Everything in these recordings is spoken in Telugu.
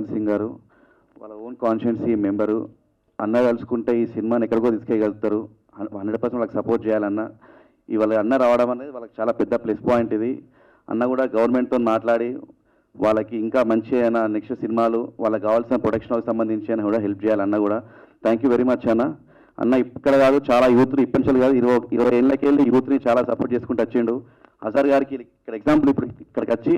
చందన్ సింగ్ గారు వాళ్ళ ఓన్ కాన్స్టిట్యున్సీ మెంబరు. అన్న కలుసుకుంటే ఈ సినిమాని ఎక్కడికో తీసుకెళ్ళగలుగుతారు. 100% వాళ్ళకి సపోర్ట్ చేయాలన్న. ఇవాళ అన్న రావడం అనేది వాళ్ళకి చాలా పెద్ద ప్లస్ పాయింట్. ఇది అన్న కూడా గవర్నమెంట్తో మాట్లాడి వాళ్ళకి ఇంకా మంచి అయినా నెక్స్ట్ సినిమాలు వాళ్ళకి కావాల్సిన ప్రొడక్షన్కి సంబంధించి అని కూడా హెల్ప్ చేయాలన్న కూడా. థ్యాంక్ యూ వెరీ మచ్ అన్న. అన్న ఇక్కడ కాదు, చాలా యూత్ని ఇప్పటికీ కాదు 20 ఏళ్ళకి వెళ్ళి యూత్ని చాలా సపోర్ట్ చేసుకుంటూ వచ్చిండు. అజార్ గారికి ఇక్కడ ఎగ్జాంపుల్, ఇప్పుడు ఇక్కడికి వచ్చి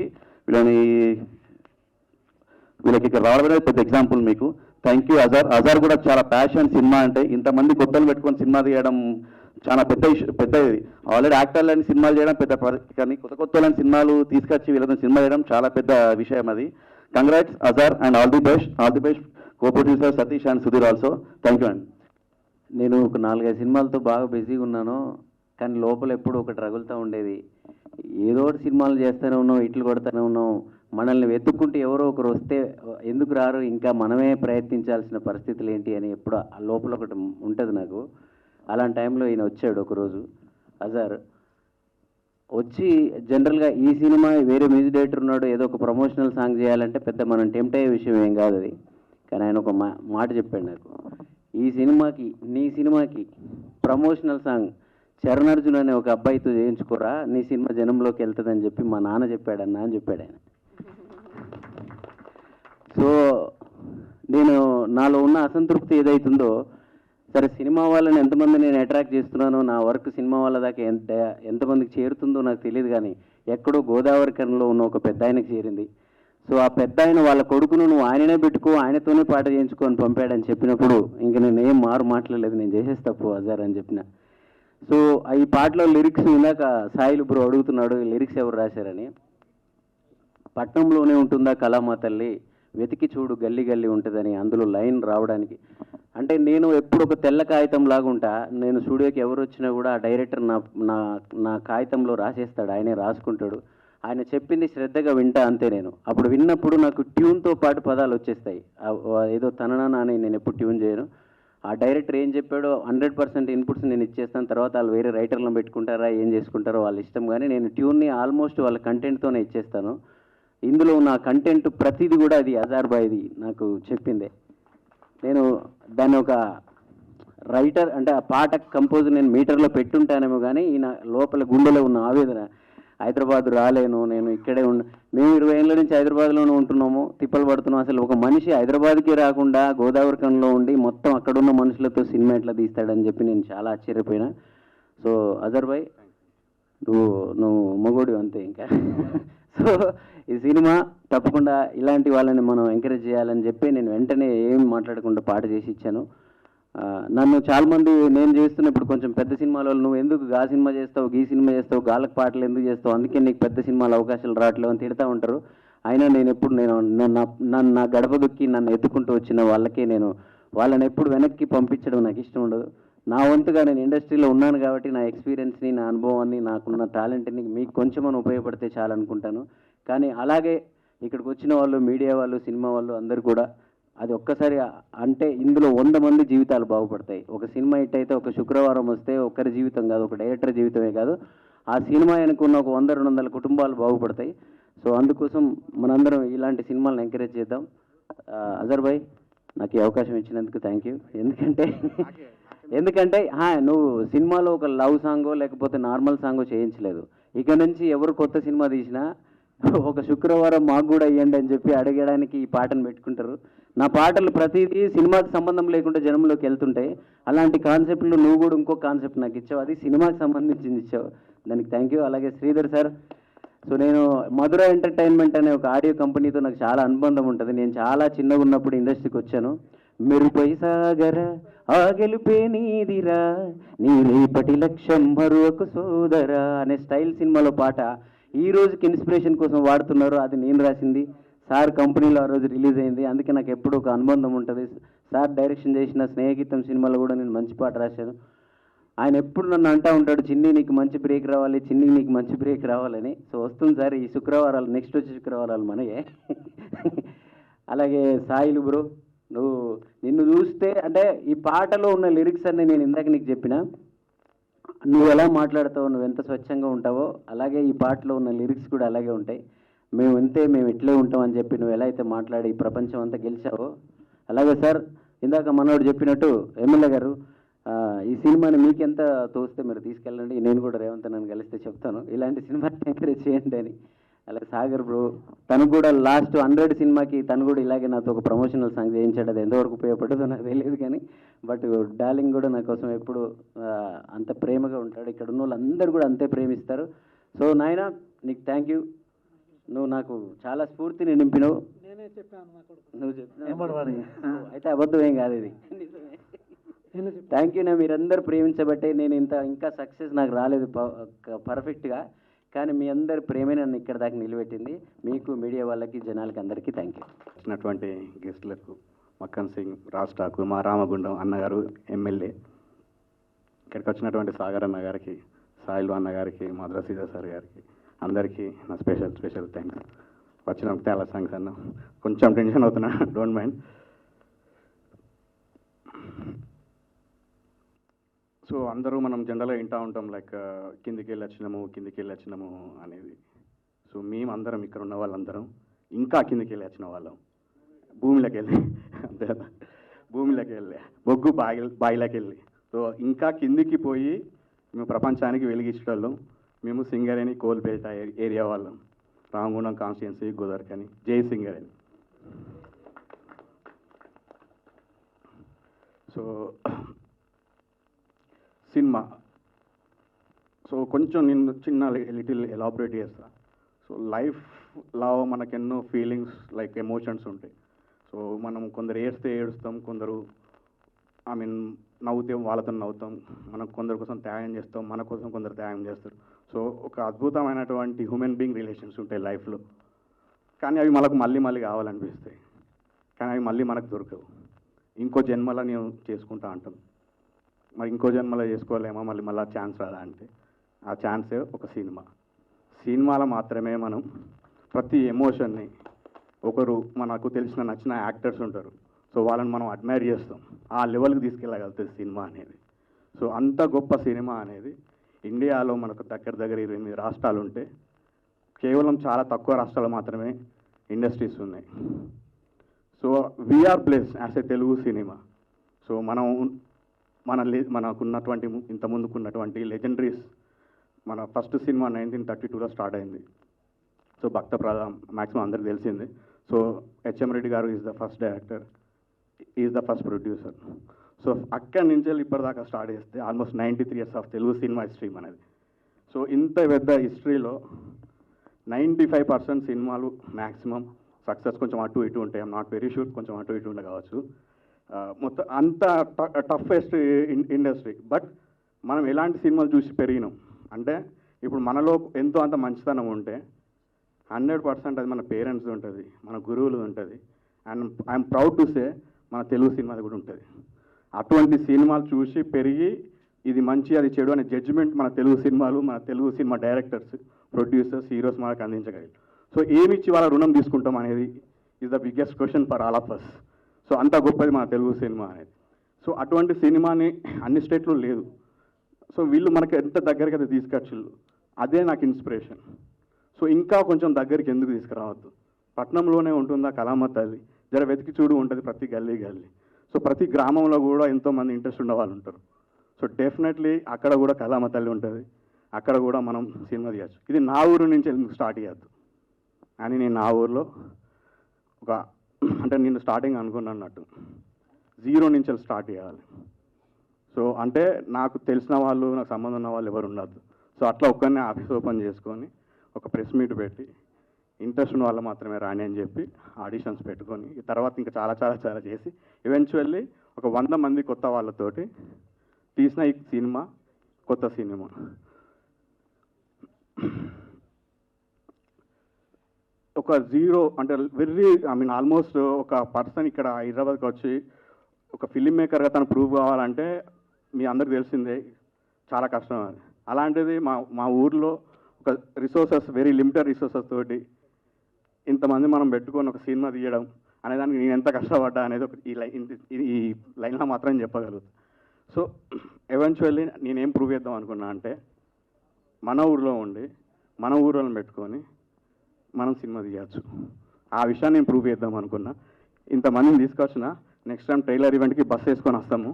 వీళ్ళకి ఇక్కడ రావడం అనేది పెద్ద ఎగ్జాంపుల్ మీకు. Thank you Azhar. అజార్ కూడా చాలా ప్యాషన్ సినిమా అంటే. ఇంతమంది కొత్తలు పెట్టుకొని సినిమా తీయడం చాలా పెద్దది. ఆల్రెడీ యాక్టర్లని సినిమాలు చేయడం పెద్ద, కానీ కొత్త సినిమాలు తీసుకొచ్చి వీళ్ళతో సినిమా చేయడం చాలా పెద్ద విషయం అది. Congrats Azhar and all the best co producer Satish and Sudheer also. Thank you అండి. నేను ఒక 4-5 సినిమాలతో బాగా బిజీగా ఉన్నాను, కానీ లోపల ఎప్పుడు ఒకటి రగులుతూ ఉండేది. ఏదో ఒకటి సినిమాలు చేస్తూనే ఉన్నాం, ఇట్లు కొడుతూనే ఉన్నాం. మనల్ని వెతుక్కుంటూ ఎవరో ఒకరు వస్తే ఎందుకు రారు, ఇంకా మనమే ప్రయత్నించాల్సిన పరిస్థితులు ఏంటి అని ఎప్పుడు ఆ లోపల ఒకటి ఉంటుంది నాకు. అలాంటి టైంలో ఈయన వచ్చాడు ఒకరోజు. అజార్ వచ్చి జనరల్గా ఈ సినిమా వేరే మ్యూజిక్ డైరెక్టర్ ఉన్నాడు, ఏదో ఒక ప్రమోషనల్ సాంగ్ చేయాలంటే పెద్ద మనం టెంప్ట్ అయ్యే విషయం ఏం కాదు అది. కానీ ఆయన ఒక మాట చెప్పాడు నాకు, ఈ సినిమాకి నీ సినిమాకి ప్రమోషనల్ సాంగ్ చరణార్జున్ అనే ఒక అబ్బాయితో చేయించుకోరా, నీ సినిమా జనంలోకి వెళ్తుందని చెప్పి మా నాన్న చెప్పాడన్నా అని చెప్పాడు ఆయన. సో నేను నాలో ఉన్న అసంతృప్తి ఏదైతుందో, సరే సినిమా వాళ్ళని ఎంతమంది నేను అట్రాక్ట్ చేస్తున్నానో, నా వర్క్ సినిమా వాళ్ళ దాకా ఎంతమందికి చేరుతుందో నాకు తెలియదు, కానీ ఎక్కడో గోదావరి కరంలో ఉన్న ఒక పెద్ద ఆయనకి చేరింది. సో ఆ పెద్ద ఆయన వాళ్ళ కొడుకును నువ్వు ఆయననే పెట్టుకో, ఆయనతోనే పాట చేయించుకొని పంపాడని చెప్పినప్పుడు ఇంక నేను ఏం మాట్లాడలేదు, నేను చేసేసి తప్పు అజార్ అని చెప్పిన. సో ఈ పాటలో లిరిక్స్ ఇందాక సాయిలు బ్రో అడుగుతున్నాడు లిరిక్స్ ఎవరు రాశారని. పట్నంలోనే ఉంటుందా కళామా తల్లి, వెతికి చూడు గల్లీ గల్లీ ఉంటుందని అందులో లైన్ రావడానికి. అంటే నేను ఎప్పుడు ఒక తెల్ల కాగితం లాగా ఉంటా. నేను స్టూడియోకి ఎవరు వచ్చినా కూడా ఆ డైరెక్టర్ నా కాగితంలో రాసేస్తాడు, ఆయనే రాసుకుంటాడు. ఆయన చెప్పింది శ్రద్ధగా వింటా అంతే. నేను అప్పుడు విన్నప్పుడు నాకు ట్యూన్తో పాటు పదాలు వచ్చేస్తాయి. ఏదో తననా అని నేను ఎప్పుడు ట్యూన్ చేయను. ఆ డైరెక్టర్ ఏం చెప్పాడో 100% ఇన్పుట్స్ నేను ఇచ్చేస్తాను. తర్వాత వాళ్ళు వేరే రైటర్లను పెట్టుకుంటారా ఏం చేసుకుంటారో వాళ్ళ ఇష్టం, కానీ నేను ట్యూన్ని ఆల్మోస్ట్ వాళ్ళ కంటెంట్తోనే ఇచ్చేస్తాను. ఇందులో నా కంటెంట్ ప్రతిదీ కూడా అది అజార్ బాయ్ది నాకు చెప్పిందే. నేను దాన్ని ఒక రైటర్ అంటే ఆ పాట కంపోజ్ నేను మీటర్లో పెట్టుంటానేమో, కానీ ఈయన లోపల గుండెలో ఉన్న ఆవేదన, హైదరాబాద్ రాలేను, నేను ఇక్కడే మేము 20 ఏళ్ళ నుంచి హైదరాబాద్లోనే ఉంటున్నాము, తిప్పలు పడుతున్నాం. అసలు ఒక మనిషి హైదరాబాద్కి రాకుండా గోదావరికంలో ఉండి మొత్తం అక్కడున్న మనుషులతో సినిమా ఎట్లా తీస్తాడని చెప్పి నేను చాలా ఆశ్చర్యపోయినా. సో అజర్ భాయ్ నువ్వు మొగోడు అంతే ఇంకా. సో ఈ సినిమా తప్పకుండా ఇలాంటి వాళ్ళని మనం ఎంకరేజ్ చేయాలని చెప్పి నేను వెంటనే ఏం మాట్లాడకుండా పాట చేసి ఇచ్చాను. నన్ను చాలామంది నేను చేస్తున్నప్పుడు కొంచెం పెద్ద సినిమాలో నువ్వు ఎందుకు గా సినిమా చేస్తావు, గీ సినిమా చేస్తావు, గాళ్ళకి పాటలు ఎందుకు చేస్తావు, అందుకే నీకు పెద్ద సినిమాలు అవకాశాలు రావట్లేవు అని తిడతా ఉంటారు. అయినా నేను ఎప్పుడు నా గడప దుక్కి నన్ను ఎత్తుకుంటూ వచ్చిన వాళ్ళకే నేను వాళ్ళని ఎప్పుడు వెనక్కి పంపించడం నాకు ఇష్టం ఉండదు. నా వంతుగా నేను ఇండస్ట్రీలో ఉన్నాను కాబట్టి నా ఎక్స్పీరియన్స్ని, నా అనుభవాన్ని, నాకున్న టాలెంట్ని మీకు కొంచెమని ఉపయోగపడితే చాలనుకుంటాను. కానీ అలాగే ఇక్కడికి వచ్చిన వాళ్ళు, మీడియా వాళ్ళు, సినిమా వాళ్ళు అందరూ కూడా అది ఒక్కసారి అంటే ఇందులో 100 మంది జీవితాలు బాగుపడతాయి. ఒక సినిమా హిట్ అయితే ఒక శుక్రవారం వస్తే ఒకరి జీవితం కాదు, ఒక డైరెక్టర్ జీవితమే కాదు, ఆ సినిమా అనుకున్న ఒక 100-200 కుటుంబాలు బాగుపడతాయి. సో అందుకోసం మనందరం ఇలాంటి సినిమాలను ఎంకరేజ్ చేద్దాం. అజర్ భాయ్ నాకు ఈ అవకాశం ఇచ్చినందుకు థ్యాంక్ యూ. ఎందుకంటే నువ్వు సినిమాలో ఒక లవ్ సాంగో లేకపోతే నార్మల్ సాంగో చేయించలేదు. ఇక నుంచి ఎవరు కొత్త సినిమా తీసినా ఒక శుక్రవారం మాకు కూడా ఇవ్వండి అని చెప్పి అడగడానికి ఈ పాటను పెట్టుకుంటారు. నా పాటలు ప్రతిదీ సినిమాకి సంబంధం లేకుండా జనంలోకి వెళ్తుంటాయి. అలాంటి కాన్సెప్ట్లు నువ్వు కూడా ఇంకో కాన్సెప్ట్ నాకు ఇచ్చావు, అది సినిమాకి సంబంధించింది ఇచ్చావు, దానికి థ్యాంక్ యూ. అలాగే శ్రీధర్ సార్. సో నేను మధుర ఎంటర్టైన్మెంట్ అనే ఒక ఆడియో కంపెనీతో నాకు చాలా అనుబంధం ఉంటుంది. నేను చాలా చిన్నగా ఉన్నప్పుడు ఇండస్ట్రీకి వచ్చాను. మెరుపై సాగర ఆ గెలుపే నీదిరా, నీ రేపటి లక్ష్యం మరొక సోదరా అనే స్టైల్ సినిమాలో పాట ఈ రోజుకి ఇన్స్పిరేషన్ కోసం వాడుతున్నారు. అది నేను రాసింది. సార్ కంపెనీలో ఆ రోజు రిలీజ్ అయింది. అందుకే నాకు ఎప్పుడు ఒక అనుబంధం ఉంటుంది. సార్ డైరెక్షన్ చేసిన స్నేహగీతం సినిమాలో కూడా నేను మంచి పాట రాశాను. ఆయన ఎప్పుడు నన్ను అంటూ ఉంటాడు, చిన్ని నీకు మంచి బ్రేక్ రావాలి, చిన్ని నీకు మంచి బ్రేక్ రావాలని. సో వస్తుంది సార్ ఈ శుక్రవారాలు, నెక్స్ట్ వచ్చే శుక్రవారాలు మనయే. అలాగే సాయిలు బ్రో, నిన్ను చూస్తే అంటే ఈ పాటలో ఉన్న లిరిక్స్ అన్నీ నేను ఇందాక నీకు చెప్పిన, నువ్వు ఎలా మాట్లాడతావు, నువ్వు ఎంత స్వచ్ఛంగా ఉంటావో అలాగే ఈ పాటలో ఉన్న లిరిక్స్ కూడా అలాగే ఉంటాయి. మేము ఇట్లే ఉంటామని చెప్పి నువ్వు ఎలా అయితే మాట్లాడి ఈ ప్రపంచం అంతా గెలిచావో, అలాగే సార్ ఇందాక మనోడు చెప్పినట్టు ఎమ్మెల్యే గారు ఈ సినిమాని మీకెంత తోస్తే మీరు తీసుకెళ్ళండి, నేను కూడా రేవంత్ నన్ను కలిస్తే చెప్తాను ఇలాంటి సినిమాని ఎంకరేజ్ చేయండి అని. అలాగే సాగర్ బ్రో తను కూడా లాస్ట్ 100 సినిమాకి తను కూడా ఇలాగే నాతో ఒక ప్రమోషనల్ సాంగ్ చేయించాడు. అది ఎంతవరకు ఉపయోగపడదో నాకు తెలియదు కానీ, బట్ డార్లింగ్ కూడా నా కోసం ఎప్పుడు అంత ప్రేమగా ఉంటాడు. ఇక్కడ ఉన్న వాళ్ళందరూ కూడా అంతే ప్రేమిస్తారు. సో నాయన నీకు థ్యాంక్ యూ. నువ్వు నాకు చాలా స్ఫూర్తిని నింపినవు. నేనే చెప్పాను నా కొడుకు. నువ్వు చెప్పిన అయితే అబద్ధం ఏం కాదు ఇది. Thank you. నా మీరందరూ ప్రేమించబట్టే నేను ఇంకా సక్సెస్ నాకు రాలేదు పర్ఫెక్ట్గా, కానీ మీ అందరి ప్రేమే నన్ను ఇక్కడ దాకా నిలబెట్టింది. మీకు మీడియా వాళ్ళకి జనాలకి అందరికీ థ్యాంక్ యూ. వచ్చినటువంటి గెస్టులకు మక్కన్ సింగ్, రాజ్ ఠాకూర్, మా రామగుండం అన్నగారు ఎమ్మెల్యే, ఇక్కడికి వచ్చినటువంటి సాగర్ అన్న గారికి, సాయిలు అన్న గారికి, మధుర సీతా సార్ గారికి అందరికీ నా స్పెషల్ థ్యాంక్స్. వచ్చిన చాలా థ్యాంక్స్ అన్న. కొంచెం టెన్షన్ అవుతున్నా, డోంట్ మైండ్. సో అందరూ మనం జనరల్గా వింటూ ఉంటాం లైక్ కిందికి వెళ్ళి వచ్చినాము అనేది. సో మేము అందరం ఇక్కడ ఉన్న వాళ్ళందరం ఇంకా కిందికి వెళ్ళి వచ్చిన వాళ్ళం, భూమిలోకి వెళ్ళి అంతే కదా, భూమిలోకి వెళ్ళి బొగ్గు బాయిలోకి వెళ్ళి. సో ఇంకా కిందికి పోయి మేము ప్రపంచానికి వెలిగించడం. మేము సింగరేణి కోల్పేట ఏరియా వాళ్ళం, రామగుండం కాన్స్టిట్యున్సీ, గోదావరికని, జై సింగరేణి. సో సినిమా సో కొంచెం నేను చిన్న లిటిల్ ఎలాబరేట్ చేస్తా. సో లైఫ్లో మనకెన్నో ఫీలింగ్స్ లైక్ ఎమోషన్స్ ఉంటాయి. సో మనం కొందరు ఏడుస్తాం, కొందరు నవ్వుతాం, వాళ్ళతో నవ్వుతాం. మనం కొందరి కోసం త్యాగం చేస్తాం, మన కోసం కొందరు త్యాగం చేస్తారు. సో ఒక అద్భుతమైనటువంటి హ్యూమన్ బీయింగ్ రిలేషన్స్ ఉంటాయి లైఫ్లో. కానీ అవి మనకు మళ్ళీ కావాలనిపిస్తాయి, కానీ అవి మళ్ళీ మనకు దొరకవు. ఇంకో జన్మలో నేను చేసుకుంటా అంటాం. మరి ఇంకో జన్మలో చేసుకోలేమో, మళ్ళీ ఛాన్స్ రాదా అంటే ఆ ఛాన్సే ఒక సినిమాలో మాత్రమే మనం ప్రతి ఎమోషన్ని, ఒకరు మనకు నచ్చిన యాక్టర్స్ ఉంటారు, సో వాళ్ళని మనం అడ్మైర్ చేస్తాం. ఆ లెవెల్కి తీసుకెళ్ళగలుగుతుంది సినిమా అనేది. సో అంత గొప్ప సినిమా అనేది ఇండియాలో మనకు దగ్గర 28 రాష్ట్రాలు ఉంటే కేవలం చాలా తక్కువ రాష్ట్రాలు మాత్రమే ఇండస్ట్రీస్ ఉన్నాయి. So we are place as a Telugu cinema. So మనకున్నటువంటి ఇంతకుముందుకున్నటువంటి లెజెండరీస్, మన ఫస్ట్ సినిమా 1932లో స్టార్ట్ అయింది. సో భక్త ప్రధాం మ్యాక్సిమం అందరికి తెలిసింది. సో హెచ్ఎం రెడ్డి గారు is the first director, is the first producer. So అక్కడి నుంచి ఇప్పటిదాకా స్టార్ట్ చేస్తే almost 93 years of Telugu cinema history మనది. సో ఇంత పెద్ద హిస్టరీలో 95% సినిమాలు మ్యాక్సిమం సక్సెస్ కొంచెం అటు ఇటు ఉంటాయి. ఐఎమ్ నాట్ వెరీ షూర్, కొంచెం అటు ఇటు ఉండే కావచ్చు. మొత్తం అంత టఫెస్ట్ ఇండస్ట్రీ. బట్ మనం ఎలాంటి సినిమాలు చూసి పెరిగినాం అంటే, ఇప్పుడు మనలో ఎంతో అంత మంచితనం ఉంటే 100% అది మన పేరెంట్స్ ఉంటుంది, మన గురువులు ఉంటుంది. And I'm proud to say మన తెలుగు సినిమాది కూడా ఉంటుంది. అటువంటి సినిమాలు చూసి పెరిగి ఇది మంచి అది చెడు అనే జడ్జిమెంట్ మన Telugu cinema directors, producers, heroes మనకు అందించగలరు. సో ఏమిచ్చి వాళ్ళ రుణం తీసుకుంటాం అనేది is the biggest question for all of us. So అంత గొప్పది మన తెలుగు సినిమా అనేది. సో అటువంటి సినిమాని అన్ని స్టేట్లో లేదు. సో వీళ్ళు మనకి ఎంత దగ్గరికి అయితే తీసుకొచ్చిళ్ళు, అదే నాకు ఇన్స్పిరేషన్. సో ఇంకా కొంచెం దగ్గరికి ఎందుకు తీసుకురావద్దు? పట్నంలోనే ఉంటుందా కళామ తల్లి, జర వెతికి చూడు ఉంటుంది ప్రతి గల్లీ. సో ప్రతి గ్రామంలో కూడా ఎంతోమంది ఇంట్రెస్ట్ ఉన్న వాళ్ళు ఉంటారు. సో డెఫినెట్లీ అక్కడ కూడా కళామ తల్లి ఉంటుంది, అక్కడ కూడా మనం సినిమా తీయచ్చు. ఇది నా ఊరు నుంచి ఎందుకు స్టార్ట్ చేయొద్దు అని నేను నా ఊర్లో అంటే నేను స్టార్టింగ్ అనుకున్నట్టు 0 నుంచి స్టార్ట్ చేయాలి. సో అంటే నాకు తెలిసిన వాళ్ళు, నాకు సంబంధం ఉన్న వాళ్ళు ఎవరు ఉండద్దు. సో అట్లా ఒక్కరినే ఆఫీస్ ఓపెన్ చేసుకొని ఒక ప్రెస్ మీట్ పెట్టి ఇంట్రెస్ట్ ఉన్న వాళ్ళు మాత్రమే రాని అని చెప్పి ఆడిషన్స్ పెట్టుకొని తర్వాత ఇంకా చాలా చేసి ఈవెన్చువల్లీ ఒక 100 మంది కొత్త వాళ్ళతోటి తీసిన ఈ సినిమా కొత్త సినిమా. ఒక 0 అంటే ఆల్మోస్ట్ ఒక పర్సన్ ఇక్కడ హైదరాబాద్కి వచ్చి ఒక ఫిలిం మేకర్గా తను ప్రూవ్ కావాలంటే మీ అందరికి తెలిసిందే చాలా కష్టం అది. అలాంటిది మా ఊర్లో ఒక రిసోర్సెస్, వెరీ లిమిటెడ్ రిసోర్సెస్ తోటి ఇంతమంది మనం పెట్టుకొని ఒక సినిమా తీయడం అనేదానికి నేను ఎంత కష్టపడ్డా అనేది ఈ లైన్లో మాత్రం చెప్పగలుగుతా. సో ఎవెన్చువల్లీ నేనేం ప్రూవ్ చేద్దాం అనుకున్నా అంటే, మన ఊర్లో ఉండి మన ఊళ్ళని పెట్టుకొని మనం సినిమా తీయచ్చు. ఆ విషయాన్ని నేను ప్రూవ్ చేద్దాం అనుకున్నా. ఇంతమందిని తీసుకొచ్చిన నెక్స్ట్ టైం ట్రైలర్ ఈవెంట్కి బస్ వేసుకొని వస్తాము.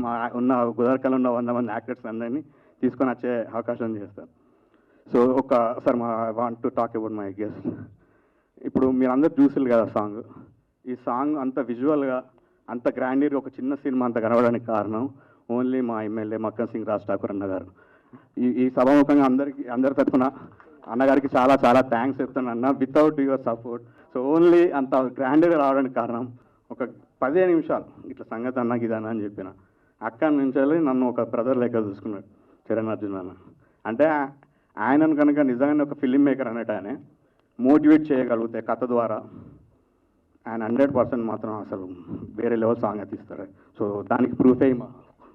మా ఉన్న గుదర్కల్ ఉన్న 100 మంది యాక్టర్స్ అందరినీ తీసుకొని వచ్చే అవకాశం చేస్తాను. సో ఒకసారి want to talk about my guest. ఇప్పుడు మీరు అందరు చూసారు కదా సాంగ్. ఈ సాంగ్ అంత విజువల్గా అంత గ్రాండీర్గా ఒక చిన్న సినిమా అంత కనబడడానికి కారణం ఓన్లీ మా ఎమ్మెల్యే మక్కన్ సింగ్ రాజ్ ఠాకూర్ అన్నగారు. ఈ సభాముఖంగా అందరి తరఫున అన్నగారికి చాలా చాలా థ్యాంక్స్ చెప్తాను అన్న. Without your support, so only అంత గ్రాండ్గా రావడానికి కారణం ఒక 15 నిమిషాలు ఇట్లా సంగతి అన్నకి ఇదన్నా అని చెప్పిన అక్కడి నుంచి నన్ను ఒక బ్రదర్ లెక్క చూసుకున్నాడు చరణ్ అర్జున్ అన్న. అంటే ఆయనను కనుక నిజంగానే ఒక ఫిల్మ్ మేకర్ అన్నట్టు ఆయన మోటివేట్ చేయగలిగితే కథ ద్వారా ఆయన 100% మాత్రం అసలు వేరే లెవెల్ సాంగ్ తీస్తారు. సో దానికి ప్రూఫే మా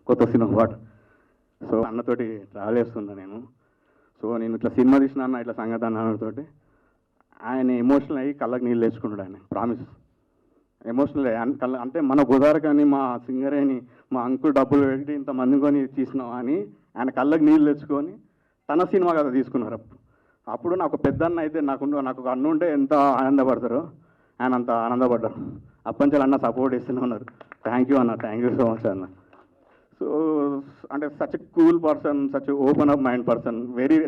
కొత్త సినిమా పాట. సో అన్నతోటి ట్రావెల్ చేస్తున్నా నేను. సో నేను ఇట్లా సినిమా తీసిన అన్న ఇట్లా సంగతి అన్నతోటి ఆయన ఎమోషనల్ అయ్యి కళ్ళకి నీళ్ళు తెచ్చుకున్నాడు. ఆయన ప్రామిస్ ఎమోషనల్ అయ్యి అంటే మన గోదావరి కానీ మా సింగర్ అని మా అంకుల్ డబ్బులు పెట్టి ఇంతమంది కొని తీసినాం అని ఆయన కళ్ళకి నీళ్ళు తెచ్చుకొని తన సినిమా కదా తీసుకున్నారు. అప్పుడు నాకు పెద్ద అన్న అయితే నాకు ఒక అన్న ఉంటే ఎంత ఆనందపడతారో ఆయన అంత ఆనందపడ్డారు. అప్పంచాలు అన్న సపోర్ట్ ఇస్తూనే ఉన్నారు. థ్యాంక్ యూ అన్న, థ్యాంక్ యూ సో మచ్ అన్న. సో అంటే such cool person, such open up mind person,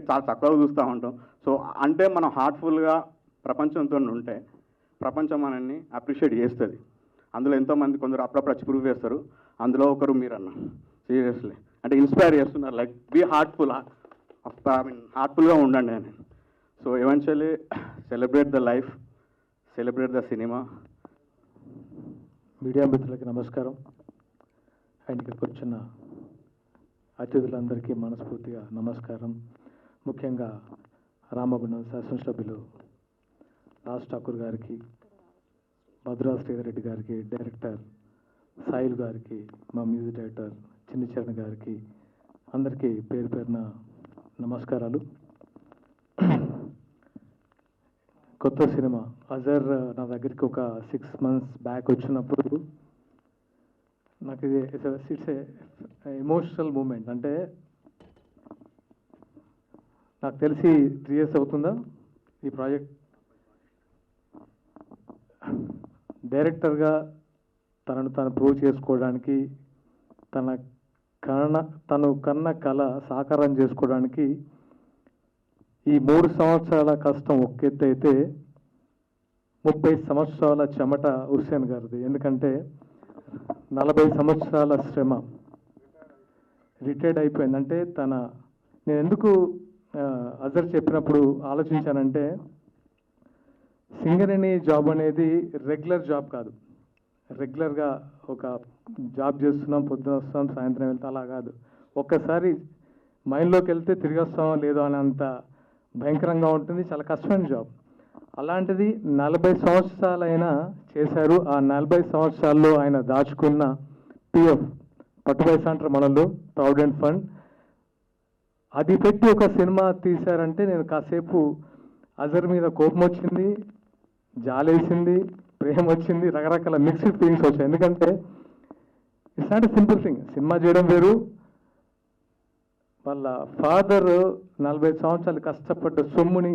చాలా తక్కువ చూస్తూ ఉంటాం. సో అంటే మనం హార్ట్ఫుల్గా ప్రపంచంతో ఉంటే ప్రపంచం మనల్ని అప్రిషియేట్ చేస్తుంది. అందులో ఎంతోమంది కొందరు అప్పుడప్పుడు ప్రూవ్ చేస్తారు. అందులో ఒకరు మీరన్న సీరియస్లీ అంటే ఇన్స్పైర్ చేస్తున్నారు. లైక్ బీ హార్ట్ఫుల్, హార్ట్ఫుల్గా ఉండండి అని. So eventually celebrate the life, celebrate the cinema. Media మిత్రులకి నమస్కారం. అండ్ ఇక్కడికి వచ్చిన అతిథులందరికీ మనస్ఫూర్తిగా నమస్కారం. ముఖ్యంగా రామగుండం శాసనసభ్యులు రాజ్ ఠాకూర్ గారికి, మధురా శ్రీధర్ రెడ్డి గారికి, డైరెక్టర్ సాయిల్ గారికి, మా మ్యూజిక్ డైరెక్టర్ చిన్ని చరణ్ గారికి, అందరికీ పేరు పేరున నమస్కారాలు. కొత్త సినిమా అజర్ నా దగ్గరికి ఒక 6 months బ్యాక్ వచ్చినప్పుడు నాకు ఇది ఇట్స్ ఎమోషనల్ మూమెంట్. అంటే నాకు తెలిసి 3 years అవుతుందా ఈ ప్రాజెక్ట్. డైరెక్టర్గా తనను తాను ప్రూవ్ చేసుకోవడానికి, తను కన్న కళ సాకారం చేసుకోవడానికి ఈ 3 సంవత్సరాల కష్టం ఒక ఎత్తు అయితే 30 సంవత్సరాల చెమట హుస్సేన్ గారిది. ఎందుకంటే 40 సంవత్సరాల శ్రమ. రిటైర్డ్ అయిపోయిందంటే నేను ఎందుకు అజర్ చెప్పినప్పుడు ఆలోచించానంటే సింగరేణి జాబ్ అనేది రెగ్యులర్ జాబ్ కాదు. రెగ్యులర్గా ఒక జాబ్ చేస్తున్నాం, పొద్దున వస్తాం, సాయంత్రం వెళ్తాం, అలా కాదు. ఒక్కసారి మైండ్లోకి వెళ్తే తిరిగి వస్తామో లేదో అనేంత భయంకరంగా ఉంటుంది. చాలా కష్టమైన జాబ్. అలాంటిది 40 సంవత్సరాలైనా చేశారు. ఆ 40 సంవత్సరాల్లో ఆయన దాచుకున్న పిఎఫ్, పట్టుపైసా అంటారు మనలో, ప్రావిడెంట్ ఫండ్, అది పెట్టి ఒక సినిమా తీశారంటే నేను కాసేపు అజర్ మీద కోపం వచ్చింది, జాలేసింది, ప్రేమ వచ్చింది, రకరకాల మిక్స్డ్ ఫీలింగ్స్ వచ్చాయి. ఎందుకంటే it's not a simple thing. Cinema చేయడం వేరు, వాళ్ళ ఫాదర్ 40 సంవత్సరాలు కష్టపడ్డ సొమ్ముని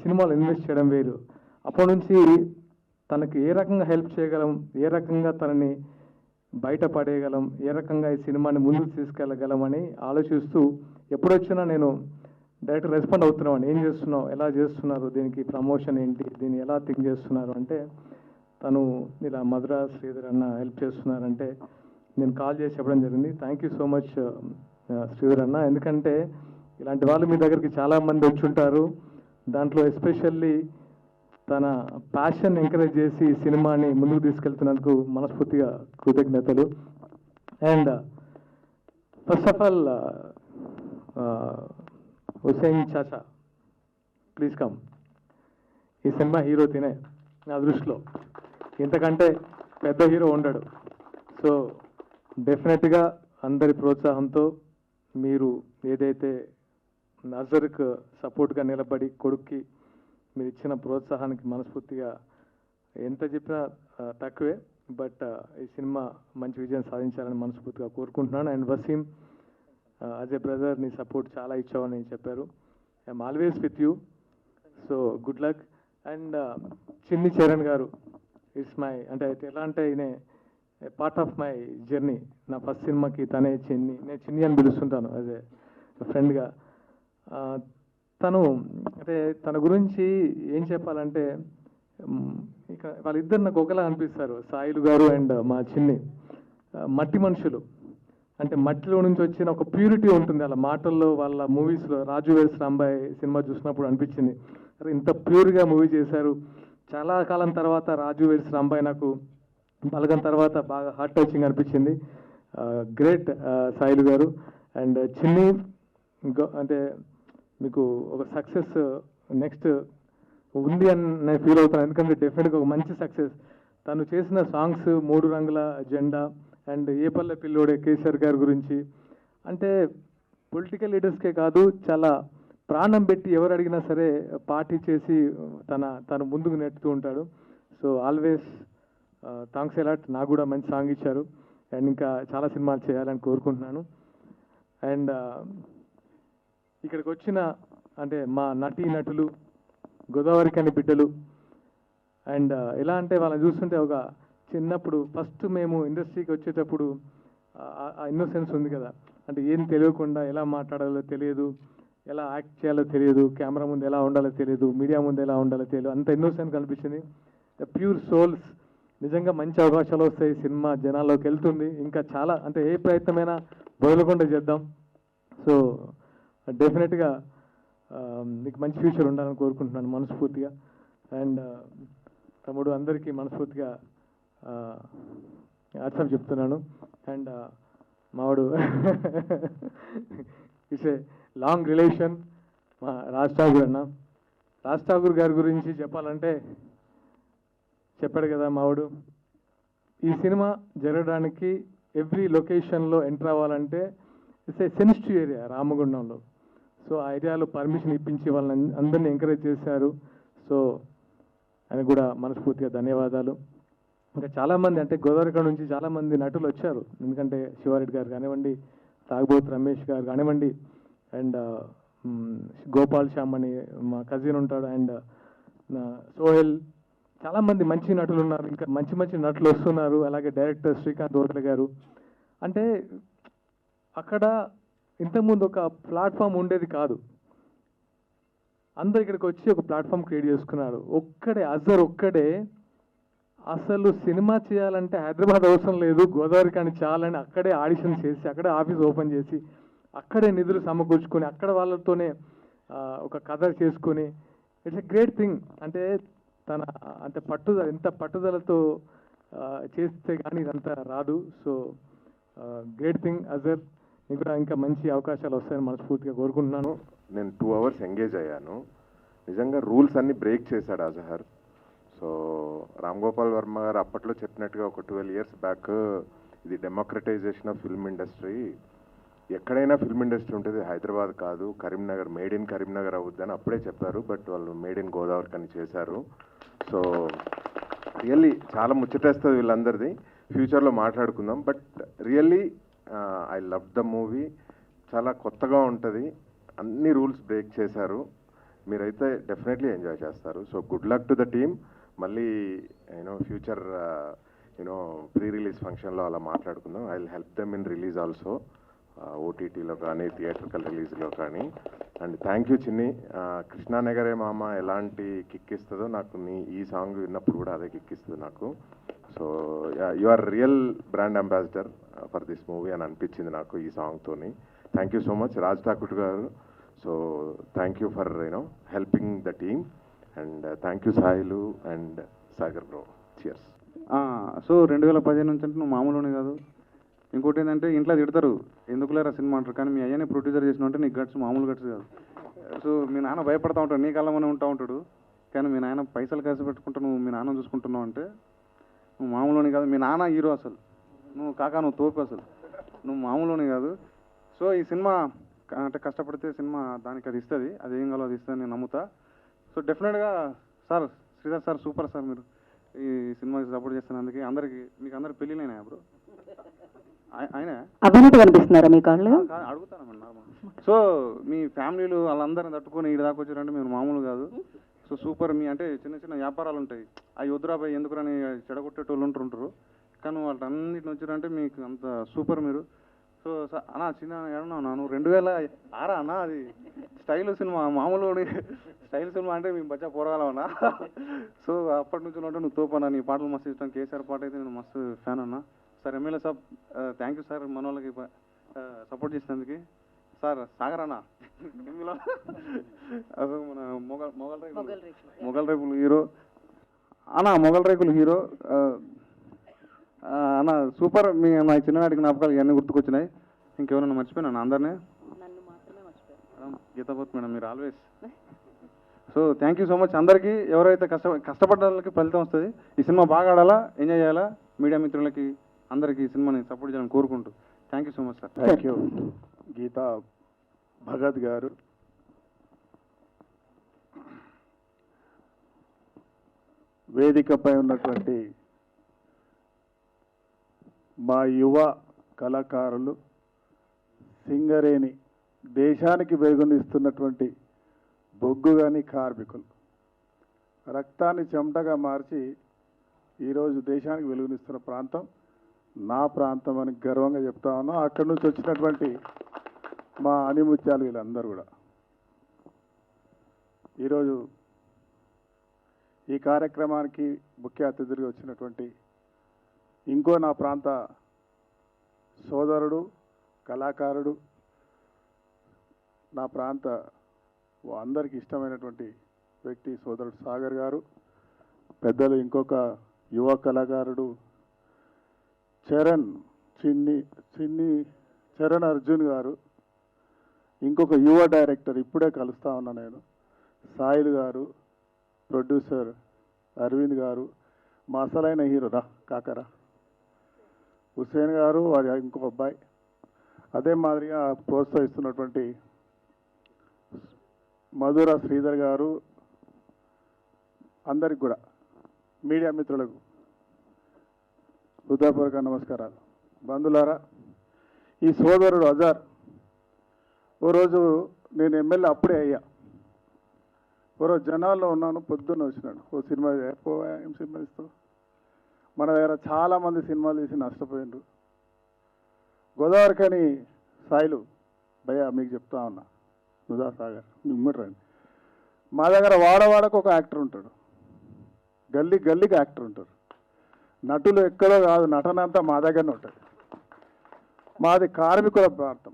సినిమాలు ఇన్వెస్ట్ చేయడం వేరు. అప్పటి నుంచి తనకి ఏ రకంగా హెల్ప్ చేయగలం, ఏ రకంగా తనని బయటపడేయగలం, ఏ రకంగా ఈ సినిమాని ముందుకు తీసుకెళ్ళగలం అని ఆలోచిస్తూ ఎప్పుడొచ్చినా నేను డైరెక్ట్ రెస్పాండ్ అవుతున్నాను. ఏం చేస్తున్నావు, ఎలా చేస్తున్నారు, దీనికి ప్రమోషన్ ఏంటి, దీన్ని ఎలా థింక్ చేస్తున్నారు అంటే తను ఇలా మధురా శ్రీధర్ అన్న హెల్ప్ చేస్తున్నారంటే నేను కాల్ చేసి చెప్పడం జరిగింది. Thank you so much Sridhar అన్న. ఎందుకంటే ఇలాంటి వాళ్ళు మీ దగ్గరికి చాలామంది వచ్చి ఉంటారు. దాంట్లో ఎస్పెషల్లీ తన ప్యాషన్ ఎంకరేజ్ చేసి ఈ సినిమాని ముందుకు తీసుకెళ్తున్నందుకు మనస్ఫూర్తిగా కృతజ్ఞతలు. And first of all Hussain Chacha, please come. ఈ సినిమా హీరో తినే నా దృష్టిలో, ఇంతకంటే పెద్ద హీరో ఉండడు. సో డెఫినెట్గా అందరి ప్రోత్సాహంతో మీరు ఏదైతే నజర్కు సపోర్ట్గా నిలబడి కొడుక్కి మీరు ఇచ్చిన ప్రోత్సాహానికి మనస్ఫూర్తిగా ఎంత చెప్పినా తక్కువే. బట్ ఈ సినిమా మంచి విజయం సాధించాలని మనస్ఫూర్తిగా కోరుకుంటున్నాను. And Waseem, as a brother నీ సపోర్ట్ చాలా ఇచ్చావని చెప్పారు. I'm always with you. So good luck. And Chinni Charan గారు ఇట్స్ మై అంటే ఎలా అంటే ఈయన పార్ట్ ఆఫ్ మై జర్నీ. నా ఫస్ట్ సినిమాకి తనే చిన్ని, నేను చిన్ని అని పిలుస్తుంటాను యాజ్ ఏ ఫ్రెండ్గా. తను అంటే తన గురించి ఏం చెప్పాలంటే ఇక వాళ్ళిద్దరు నాకు ఒకలా అనిపిస్తారు, సాయిలు గారు అండ్ మా చిన్ని. మట్టి మనుషులు, అంటే మట్టిలో నుంచి వచ్చిన ఒక ప్యూరిటీ ఉంటుంది వాళ్ళ మాటల్లో, వాళ్ళ మూవీస్లో. రాజు వెడ్స్ రాంబాయ్ సినిమా చూసినప్పుడు అనిపించింది, అరే ఇంత ప్యూర్గా మూవీ చేశారు. చాలా కాలం తర్వాత రాజు వెడ్స్ రాంబాయ్ నాకు బలగం తర్వాత బాగా హార్ట్ టచింగ్ అనిపించింది. గ్రేట్ సాయిలు గారు. అండ్ చిన్ని అంటే మీకు ఒక సక్సెస్ నెక్స్ట్ ఉంది అని నేను ఫీల్ అవుతాను, ఎందుకంటే డెఫినెట్గా ఒక మంచి సక్సెస్. తను చేసిన సాంగ్స్ 3 రంగుల జెండా అండ్ ఏ పల్లె పిల్లోడే కేసీఆర్ గారి గురించి, అంటే పొలిటికల్ లీడర్స్కే కాదు, చాలా ప్రాణం పెట్టి ఎవరు అడిగినా సరే పార్టీ చేసి తను ముందుకు నెట్టుతూ ఉంటాడు. So always thanks allot. నాకు కూడా మంచి సాంగ్ ఇచ్చారు అండ్ ఇంకా చాలా సినిమాలు చేయాలని కోరుకుంటున్నాను. అండ్ ఇక్కడికి వచ్చిన అంటే మా నటులు, గోదావరి కని బిడ్డలు, అండ్ ఎలా అంటే వాళ్ళని చూస్తుంటే ఒక చిన్నప్పుడు ఫస్ట్ మేము ఇండస్ట్రీకి వచ్చేటప్పుడు ఆ ఇన్నోసెన్స్ ఉంది కదా, అంటే ఏం తెలియకుండా ఎలా మాట్లాడాలో తెలియదు, ఎలా యాక్ట్ చేయాలో తెలియదు, కెమెరా ముందు ఎలా ఉండాలో తెలియదు, మీడియా ముందు ఎలా ఉండాలో తెలియదు, అంత ఇన్నోసెన్స్ కనిపించింది. Pure souls. నిజంగా మంచి అవకాశాలు వస్తాయి, సినిమా జనాల్లోకి వెళ్తుంది. ఇంకా చాలా అంటే ఏ ప్రయత్నమైనా వదలకుండా చేద్దాం. సో డెఫినెట్గా మీకు మంచి ఫ్యూచర్ ఉండాలని కోరుకుంటున్నాను మనస్ఫూర్తిగా. అండ్ తమ్ముడు అందరికీ మనస్ఫూర్తిగా అర్థం చెప్తున్నాను. అండ్ మావాడు ఇట్స్ ఏ లాంగ్ రిలేషన్ మా రాజ్ ఠాగూర్ అన్న. రాజ్ ఠాగూర్ గారి గురించి చెప్పాలంటే చెప్పాడు కదా మావాడు, ఈ సినిమా జరగడానికి ఎవ్రీ లొకేషన్లో ఎంటర్ అవ్వాలంటే ఇట్స్ ఏ సెన్సిటివ్ ఏరియా రామగుండంలో. సో ఆ ఏరియాలో పర్మిషన్ ఇప్పించి వాళ్ళని అందరినీ ఎంకరేజ్ చేశారు. సో ఆయన కూడా మనస్ఫూర్తిగా ధన్యవాదాలు. ఇంకా చాలామంది అంటే గోదావరి నుంచి చాలామంది నటులు వచ్చారు, ఎందుకంటే శివారెడ్డి గారు కానివ్వండి, తాగుబోతు రమేష్ గారు కానివ్వండి, అండ్ గోపాల్ శ్యామ్ అని మా కజిన్ ఉంటాడు, అండ్ సోహెల్, చాలామంది మంచి నటులు ఉన్నారు. ఇంకా మంచి మంచి నటులు వస్తున్నారు. అలాగే డైరెక్టర్ శ్రీకాంత్ ఓదల గారు. అంటే అక్కడ ఇంతకుముందు ఒక ప్లాట్ఫామ్ ఉండేది కాదు, అందరు ఇక్కడికి వచ్చి ఒక ప్లాట్ఫామ్ క్రియేట్ చేసుకున్నారు. అజర్ ఒక్కడే అసలు సినిమా చేయాలంటే హైదరాబాద్ అవసరం లేదు, గోదావరి కానీ చాలని అక్కడే ఆడిషన్ చేసి, అక్కడే ఆఫీస్ ఓపెన్ చేసి, అక్కడే నిధులు సమకూర్చుకొని, అక్కడ వాళ్ళతోనే ఒక కథ చేసుకొని, ఇట్స్ ఎ గ్రేట్ థింగ్. అంటే తన అంటే ఎంత పట్టుదలతో చేస్తే కానీ ఇదంతా రాదు. సో గ్రేట్ థింగ్ అజర్, నీకు కూడా ఇంకా మంచి అవకాశాలు వస్తాయని మనస్ఫూర్తిగా కోరుకుంటున్నాను. నేను 2 hours ఎంగేజ్ అయ్యాను. నిజంగా రూల్స్ అన్ని బ్రేక్ చేశాడు అజహర్. సో రామ్ గోపాల్ వర్మ గారు అప్పట్లో చెప్పినట్టుగా ఒక 12 years బ్యాక్ ఇది డెమోక్రటైజేషన్ ఆఫ్ ఫిల్మ్ ఇండస్ట్రీ, ఎక్కడైనా ఫిల్మ్ ఇండస్ట్రీ ఉంటుంది, హైదరాబాద్ కాదు, కరీంనగర్, మేడ్ ఇన్ కరీంనగర్ అవుద్దని అప్పుడే చెప్పారు. బట్ వాళ్ళు మేడ్ ఇన్ గోదావరి అని చేశారు. సో రియల్లీ చాలా ముచ్చటేస్తుంది వీళ్ళందరిది, ఫ్యూచర్లో మాట్లాడుకుందాం. But really I love the movie, చాలా కొత్తగా ఉంటుంది, అన్ని రూల్స్ బ్రేక్ చేశారు. మీరైతే డెఫినెట్లీ ఎంజాయ్ చేస్తారు. So good luck to the team. మళ్ళీ ఫ్యూచర్ ప్రీ రిలీజ్ ఫంక్షన్లో అలా మాట్లాడుకుందాం. I will help them in release also, ఓటీటీలో కానీ థియేట్రికల్ రిలీజ్లో కానీ. అండ్ థ్యాంక్ యూ చిన్ని. కృష్ణానగరే మామ ఎలాంటి కిక్ ఇస్తుందో నాకు ఈ సాంగ్ విన్నప్పుడు కూడా అదే కిక్ ఇస్తుంది నాకు. So you are real brand ambassador for this movie అని అనిపించింది నాకు ఈ సాంగ్తోని. Thank you so much Raj Thakur గారు. So thank you for helping the team. And thank you Sailu and Sagar bro. Cheers. So 2015 నుంచి అంటే నువ్వు మామూలునే కాదు. ఇంకోటి ఏంటంటే ఇంట్లో తిడతారు, ఎందుకు లేరా సినిమా అంటారు, కానీ మీ అయ్యనే ప్రొడ్యూసర్ చేసిన అంటే నీకు గట్స్ మామూలు గట్స్ కాదు. సో మీ నాన్న భయపడతా ఉంటాడు, నీ కళ్ళమనే ఉంటా ఉంటాడు, కానీ మీ నాన్న పైసలు కలిసి పెట్టుకుంటా నువ్వు మీ నాన్న చూసుకుంటున్నావు అంటే నువ్వు మామూలునే కాదు. మీ నాన్న హీరో అసలు, నువ్వు నువ్వు తోపు అసలు, నువ్వు మామూలునే కాదు. సో ఈ సినిమా అంటే కష్టపడితే సినిమా దానికి అది ఇస్తుంది, అది ఏం కావాలో అది ఇస్తుంది నేను నమ్ముతా. సో డెఫినెట్గా sir Sridhar sir super sir, మీరు ఈ సినిమాకి సపోర్ట్ చేస్తున్నందుకు. మీకు అందరికి పెళ్ళిళ్ళైనా బ్రో? ఆయన అవినట్టు కనిపిస్తున్నారా మీ కాళ్ళు? అడుగుతాను నార్మల్. సో మీ ఫ్యామిలీలు వాళ్ళందరిని తట్టుకొని ఈడ దాకా వచ్చారంటే మీరు మామూలు కాదు. సో సూపర్ మీ అంటే చిన్న చిన్న వ్యాపారాలు ఉంటాయి అవి వద్దురాబాయి ఎందుకురని చెడగొట్టేటోళ్ళు ఉంటుంటారు కానీ వాళ్ళన్నిటిని వచ్చారంటే మీకు అంత సూపర్ మీరు సో అన్న చిన్న ఏమన్నా నేను 2006 అన్న అది స్టైల్ సినిమా మామూలు స్టైల్ సినిమా అంటే మేము బచ్చా పోరగాలన్నా సో అప్పటి నుంచి అంటే నువ్వు తోపన్నా నీ పాటలు మస్తు ఇష్టం కేసీఆర్ పాట అయితే నేను మస్తు ఫ్యాన్ అన్నా sir MLA Saab thank you sir మన వాళ్ళకి సపోర్ట్ చేసినందుకు సార్ సాగర్ అన్న అసలు మన మొగల్ రేకులు హీరో అన్న మొగల్ రేకులు హీరో అన్న సూపర్ మీ నా చిన్ననాటి జ్ఞాపకాలు ఇవన్నీ గుర్తుకొచ్చినాయి ఇంకెవరన్నా మర్చిపోయినా అందరినీ గీతాపత్ మేడం మీరు always so thank you so much అందరికీ ఎవరైతే కష్టపడ్డ వాళ్ళకి ఫలితం వస్తుంది ఈ సినిమా బాగా ఆడాలా ఎంజాయ్ చేయాలా మీడియా మిత్రులకి అందరికీ ఈ సినిమాని సపోర్ట్ చేయాలని కోరుకుంటూ thank you so much sir thank you Geetha Bhagat గారు వేదికపై ఉన్నటువంటి మా యువ కళాకారులు సింగరేణి దేశానికి వెలుగునిస్తున్నటువంటి బొగ్గుగాని కార్మికులు రక్తాన్ని చెమటగా మార్చి ఈరోజు దేశానికి వెలుగునిస్తున్న ప్రాంతం నా ప్రాంతం అని గర్వంగా చెప్తా ఉన్నాం అక్కడి నుంచి వచ్చినటువంటి మా అనిముత్యాలు వీళ్ళందరూ కూడా ఈరోజు ఈ కార్యక్రమానికి ముఖ్య అతిథిగా వచ్చినటువంటి ఇంకో నా ప్రాంత సోదరుడు కళాకారుడు నా ప్రాంత అందరికీ ఇష్టమైనటువంటి వ్యక్తి సోదరుడు సాగర్ గారు పెద్దలు ఇంకొక యువ కళాకారుడు చరణ్ అర్జున్ గారు ఇంకొక యువ డైరెక్టర్ ఇప్పుడే కలుస్తా ఉన్నా నేను సాయిల్ గారు ప్రొడ్యూసర్ అరవింద్ గారు మా అసలైన హీరో రా కాకరా హుసేన్ గారు వారి ఇంకొక అబ్బాయి అదే మాదిరిగా ప్రోత్సహిస్తున్నటువంటి మధుర శ్రీధర్ గారు అందరికి కూడా మీడియా మిత్రులకు హృదయపూర్వక నమస్కారాలు బంధులారా ఈ సోదరుడు అజార్ ఓ రోజు నేను ఎమ్మెల్యే అప్పుడే అయ్యా ఓ రోజు జనాల్లో ఉన్నాను పొద్దున్న వచ్చినాడు ఓ సినిమా ఏం సినిమా ఇస్తావు మన దగ్గర చాలామంది సినిమాలు తీసి నష్టపోయిండ్రు గోదావరికని సాయిలు భయ్యా మీకు చెప్తా ఉన్నా నుదా సాగర్ మిమ్మటండి మా దగ్గర వాడవాడకు ఒక యాక్టర్ ఉంటాడు గల్లీకి యాక్టర్ ఉంటారు నటులు ఎక్కడో కాదు నటన అంతా మా దగ్గరనే ఉంటుంది మాది కార్మికుల ప్రాంతం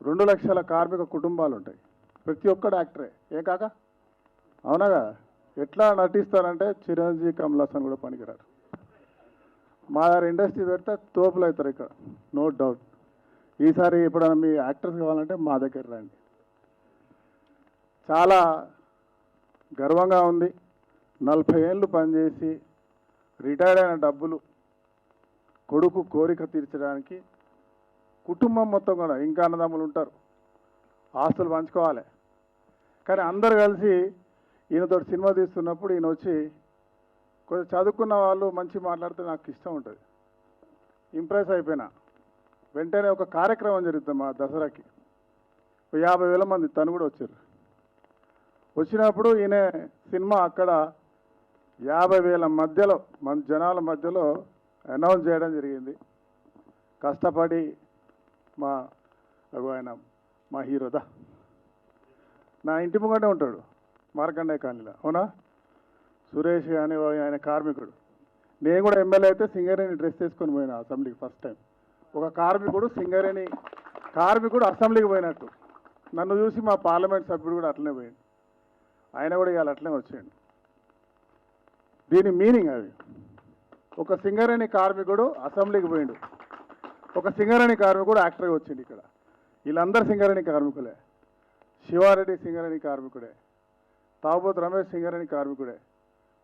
2 లక్షల కార్మిక కుటుంబాలు ఉంటాయి ప్రతి ఒక్కడు యాక్టరే ఏ కాక అవునగా ఎట్లా నటిస్తారంటే చిరంజీవి కమల్ హాసన్ కూడా పనికిరారు మా దగ్గర ఇండస్ట్రీ పెడితే తోపులు అవుతారు ఇక్కడ నో డౌట్ ఈసారి ఎప్పుడైనా మీ యాక్టర్స్ కావాలంటే మా దగ్గర రండి చాలా గర్వంగా ఉంది 40 ఏళ్ళు పనిచేసి రిటైర్డ్ అయిన డబ్బులు కొడుకు కోరిక తీర్చడానికి కుటుంబం మొత్తం కూడా ఇంకా అన్నదమ్ములు ఉంటారు ఆస్తులు పంచుకోవాలి కానీ అందరు కలిసి ఈయనతో సినిమా తీస్తున్నప్పుడు ఈయన వచ్చి కొంచెం చదువుకున్న వాళ్ళు మంచి మాట్లాడితే నాకు ఇష్టం ఉంటుంది ఇంప్రెస్ అయిపోయినా వెంటనే ఒక కార్యక్రమం జరుగుతుంది మా దసరాకి 50,000 మంది తను కూడా వచ్చారు వచ్చినప్పుడు ఈయన సినిమా అక్కడ 50,000 మధ్యలో మన జనాల మధ్యలో అనౌన్స్ చేయడం జరిగింది కష్టపడి ఆయన మా హీరోదా నా ఇంటి ముంగటే ఉంటాడు మార్కండే కాలనీలో అవునా సురేష్ కానీ ఆయన కార్మికుడు నేను కూడా ఎమ్మెల్యే అయితే సింగరేణి డ్రెస్ వేసుకొని పోయినా అసెంబ్లీకి ఫస్ట్ టైం ఒక కార్మికుడు అసెంబ్లీకి పోయినట్టు నన్ను చూసి మా పార్లమెంట్ సభ్యుడు కూడా అట్లనే పోయాడు ఆయన కూడా ఇవాళ అట్లనే వచ్చాడు దీని మీనింగ్ అది ఒక సింగరేణి కార్మికుడు అసెంబ్లీకి పోయిండు ఒక సింగరేణి కార్మికుడు యాక్టర్గా వచ్చిండు ఇక్కడ వీళ్ళందరూ సింగరేణి కార్మికులే శివారెడ్డి సింగరేణి కార్మికుడే తాబోత్ రమేష్ సింగరేణి కార్మికుడే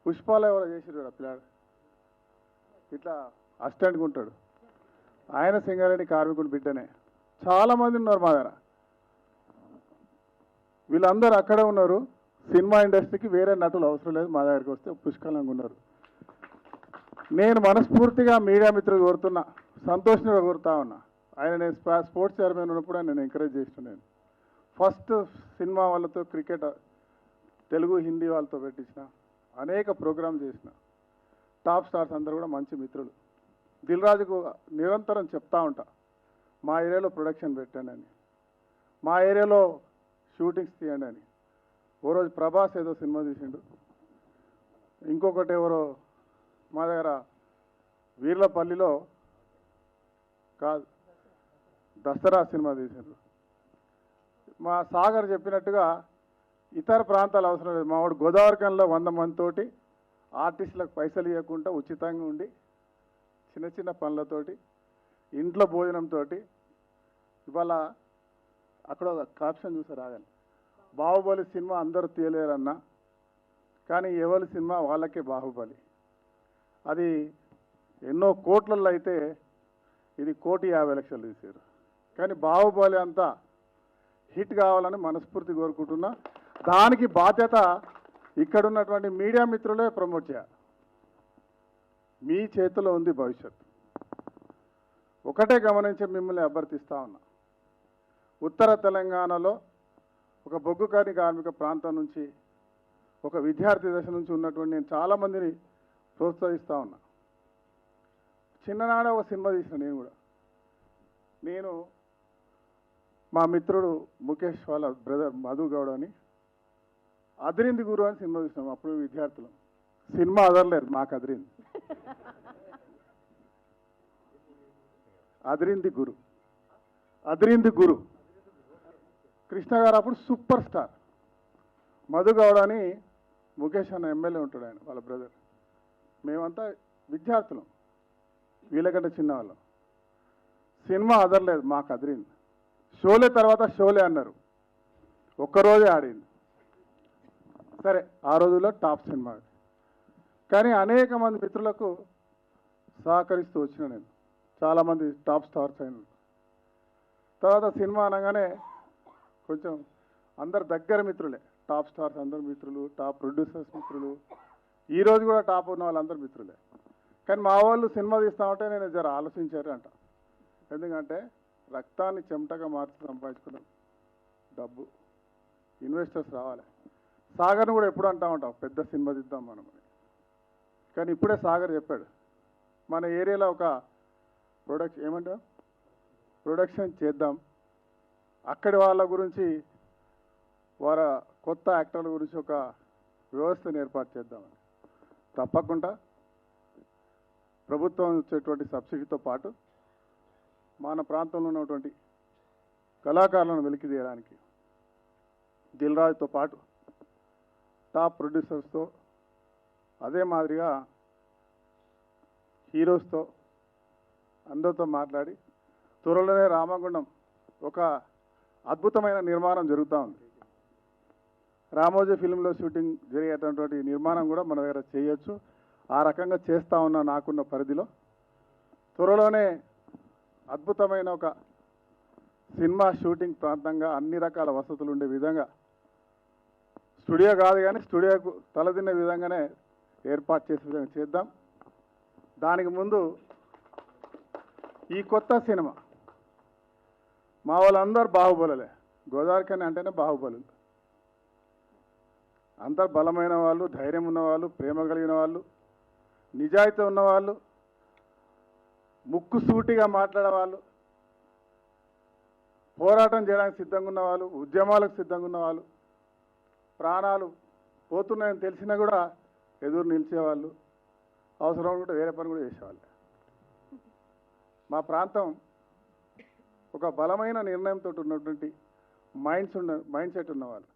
పుష్పాలు ఎవరో చేసిరు పిల్లాడు ఇట్లా అసిస్టెంట్గా ఉంటాడు ఆయన సింగరేణి కార్మికుడు బిడ్డనే చాలామంది ఉన్నారు మా దగ్గర వీళ్ళందరూ అక్కడే ఉన్నారు సినిమా ఇండస్ట్రీకి వేరే నటులు అవసరం లేదు మా దగ్గరికి వస్తే పుష్కలంగా ఉన్నారు నేను మనస్ఫూర్తిగా మీడియా మిత్రులు కోరుతున్నా సంతోష్ని కోరుతా ఉన్నా ఆయన నేను స్పోర్ట్స్ చైర్మన్ ఉన్నప్పుడు నేను ఎంకరేజ్ చేసిన నేను ఫస్ట్ సినిమా వాళ్ళతో క్రికెట్ తెలుగు హిందీ వాళ్ళతో పెట్టించిన అనేక ప్రోగ్రాం చేసిన టాప్ స్టార్స్ అందరూ కూడా మంచి మిత్రులు. దిల్ రాజుకు నిరంతరం చెప్తా ఉంటా, మా ఏరియాలో ప్రొడక్షన్ పెట్టండి అని, మా ఏరియాలో షూటింగ్స్ తీయండి అని. ఓ రోజు ప్రభాస్ ఏదో సినిమా తీసిండు, ఇంకొకటి ఎవరో మా దగ్గర వీర్లపల్లిలో కాదు దసరా సినిమా తీసిండ్రు. మా సాగర్ చెప్పినట్టుగా ఇతర ప్రాంతాలు అవసరం లేదు. మా వాడు గోదావరికంలో 100 మందితోటి ఆర్టిస్టులకు పైసలు ఇవ్వకుండా ఉచితంగా ఉండి చిన్న చిన్న పనులతోటి ఇంట్లో భోజనంతో ఇవాళ అక్కడ ఒక కాప్షన్ చూసి రాగాలి, బాహుబలి సినిమా అందరూ తీయలేరన్నా కానీ ఎవరి సినిమా వాళ్ళకే బాహుబలి. అది ఎన్నో కోట్లలో అయితే ఇది 1,50,00,000 తీశారు. కానీ బాహుబలి అంతా హిట్ కావాలని మనస్ఫూర్తి కోరుకుంటున్నా. దానికి బాధ్యత ఇక్కడ ఉన్నటువంటి మీడియా మిత్రులే ప్రమోట్ చేయాలి. మీ చేతిలో ఉంది భవిష్యత్తు. ఒకటే గమనించి మిమ్మల్ని అభ్యర్థిస్తా ఉన్నా, ఉత్తర తెలంగాణలో ఒక బొగ్గు కార్మిక ప్రాంతం నుంచి ఒక విద్యార్థి దశ నుంచి ఉన్నటువంటి నేను చాలామందిని ప్రోత్సహిస్తూ ఉన్నా. చిన్ననాడ ఒక సినిమా తీసిన నేను కూడా. నేను మా మిత్రుడు ముఖేష్ వాళ్ళ బ్రదర్ మధు గౌడ్ అని అదిరింది గురు అని సినిమా చూసినాం. అప్పుడు విద్యార్థులు సినిమా అదరలేదు, మాకు అదిరింది. అదిరింది గురు కృష్ణ గారు అప్పుడు సూపర్ స్టార్. మధు గౌడ్ అని ముఖేష్ అన్న ఎమ్మెల్యే ఉంటాడు, ఆయన వాళ్ళ బ్రదర్. మేమంతా విద్యార్థులం, వీళ్ళకంటే చిన్నవాళ్ళం. సినిమా అదరలేదు, మాకు అదిరింది. షోలే తర్వాత షోలే అన్నారు, ఒక్కరోజే ఆడింది. సరే ఆ రోజుల్లో టాప్ సినిమా. కానీ అనేక మంది మిత్రులకు సహకరిస్తూ వచ్చిన నేను, చాలామంది టాప్ స్టార్స్ అయిన తర్వాత సినిమా అనగానే కొంచెం అందరు దగ్గర మిత్రులే, టాప్ స్టార్స్ అందరు మిత్రులు, టాప్ ప్రొడ్యూసర్స్ మిత్రులు, ఈరోజు కూడా టాప్ ఉన్న వాళ్ళందరూ మిత్రులే. కానీ మా వాళ్ళు సినిమా తీస్తామంటే నేను జర ఆలోచించారు అంట. ఎందుకంటే రక్తాన్ని చెమటగా మార్చి సంపాదించుకున్న డబ్బు, ఇన్వెస్టర్స్ రావాలి. సాగర్ను కూడా ఎప్పుడు అంటా ఉంటాం, పెద్ద సినిమా తీద్దాం మనం అని. కానీ ఇప్పుడే సాగర్ చెప్పాడు, మన ఏరియాలో ఒక ప్రొడక్షన్ చేద్దాం, అక్కడి వాళ్ళ గురించి వారి కొత్త యాక్టర్ల గురించి ఒక వ్యవస్థను ఏర్పాటు చేద్దామని. తప్పకుండా ప్రభుత్వం ఇచ్చేటువంటి సబ్సిడీతో పాటు మన ప్రాంతంలో ఉన్నటువంటి కళాకారులను వెలికి తీయడానికి దిల్ రాజుతో పాటు టాప్ ప్రొడ్యూసర్స్తో, అదే మాదిరిగా హీరోస్తో అందరితో మాట్లాడి త్వరలోనే రామగుండం ఒక అద్భుతమైన నిర్మాణం జరుగుతూ ఉంది. రామోజీ ఫిల్మ్లో షూటింగ్ జరిగేటటువంటి నిర్మాణం కూడా మన దగ్గర చేయొచ్చు. ఆ రకంగా చేస్తూ ఉన్న నాకున్న పరిధిలో త్వరలోనే అద్భుతమైన ఒక సినిమా షూటింగ్ ప్రాంతంగా అన్ని రకాల వసతులు ఉండే విధంగా, స్టూడియో కాదు కానీ స్టూడియోకు తలదిన్న విధంగానే ఏర్పాటు చేసే విధంగా చేద్దాం. దానికి ముందు ఈ కొత్త సినిమా మా వాళ్ళందరూ బాహుబలులే, గోదావరికని అంటేనే బాహుబలులు. అందరు బలమైన వాళ్ళు, ధైర్యం ఉన్నవాళ్ళు, ప్రేమ కలిగిన వాళ్ళు, నిజాయితీ ఉన్నవాళ్ళు, ముక్కు సూటిగా మాట్లాడేవాళ్ళు, పోరాటం చేయడానికి సిద్ధంగా ఉన్నవాళ్ళు, ఉద్యమాలకు సిద్ధంగా ఉన్నవాళ్ళు, ప్రాణాలు పోతున్నాయని తెలిసినా కూడా ఎదురు నిలిచేవాళ్ళు, అవసరం కూడా వేరే పని కూడా చేసేవాళ్ళు. మా ప్రాంతం ఒక బలమైన నిర్ణయంతో ఉన్నటువంటి మైండ్ సెట్ ఉన్నవాళ్ళు,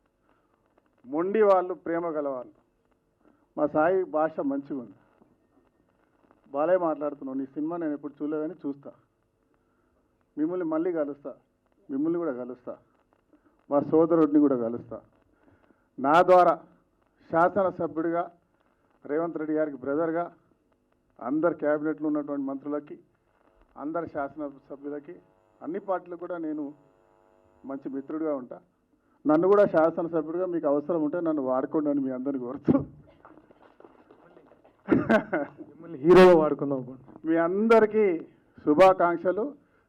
మొండి వాళ్ళు, ప్రేమ గలవాళ్ళు. మా సాయి భాష మంచిగా ఉంది, బాలే మాట్లాడుతున్నావు, నీ సినిమా నేను ఎప్పుడు చూడలే కానీ చూస్తా, మిమ్మల్ని మళ్ళీ కలుస్తా, మిమ్మల్ని కూడా కలుస్తా, మా సోదరుడిని కూడా కలుస్తా. నా ద్వారా శాసనసభ్యుడిగా రేవంత్ రెడ్డి గారికి బ్రదర్గా అందరు క్యాబినెట్లో ఉన్నటువంటి మంత్రులకి, అందరు శాసనసభ్యులకి, అన్ని పార్టీలకు కూడా నేను మంచి మిత్రుడిగా ఉంటా. నన్ను కూడా శాసనసభ్యుడిగా మీకు అవసరం ఉంటే నన్ను వాడుకోండి అని మీ అందరిని కోరుతూ మిమ్మల్ని హీరోగా వాడుకుందాం. మీ అందరికీ శుభాకాంక్షలు.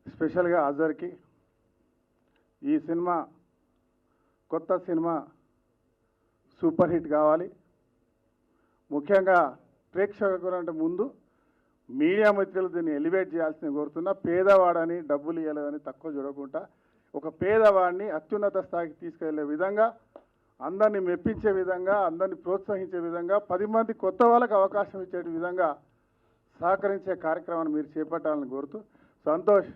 స్పెషల్గా అజర్కి ఈ సినిమా, కొత్త సినిమా సూపర్ హిట్ కావాలి. ముఖ్యంగా ప్రేక్షకుల అంటే ముందు మీడియా మిత్రులు దీన్ని ఎలివేట్ చేయాల్సింది కోరుతున్నా. పేదవాడని డబ్బులు ఇవ్వలేదని తక్కువ చూడకుండా ఒక పేదవాడిని అత్యున్నత స్థాయికి తీసుకెళ్లే విధంగా, అందరినీ మెప్పించే విధంగా, అందరినీ ప్రోత్సహించే విధంగా, 10 మంది కొత్త వాళ్ళకి అవకాశం ఇచ్చే విధంగా సహకరించే కార్యక్రమాన్ని మీరు చేపట్టాలని కోరుతూ, సంతోష్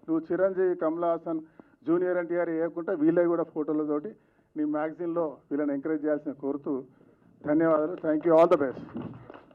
నువ్వు చిరంజీవి, కమల్ హాసన్, జూనియర్ ఎన్టీఆర్ వేయకుండా వీళ్ళే కూడా ఫోటోలతోటి నీ మ్యాగజైన్లో వీళ్ళని ఎంకరేజ్ చేయాల్సిన కోరుతూ ధన్యవాదాలు. Thank you. All the best.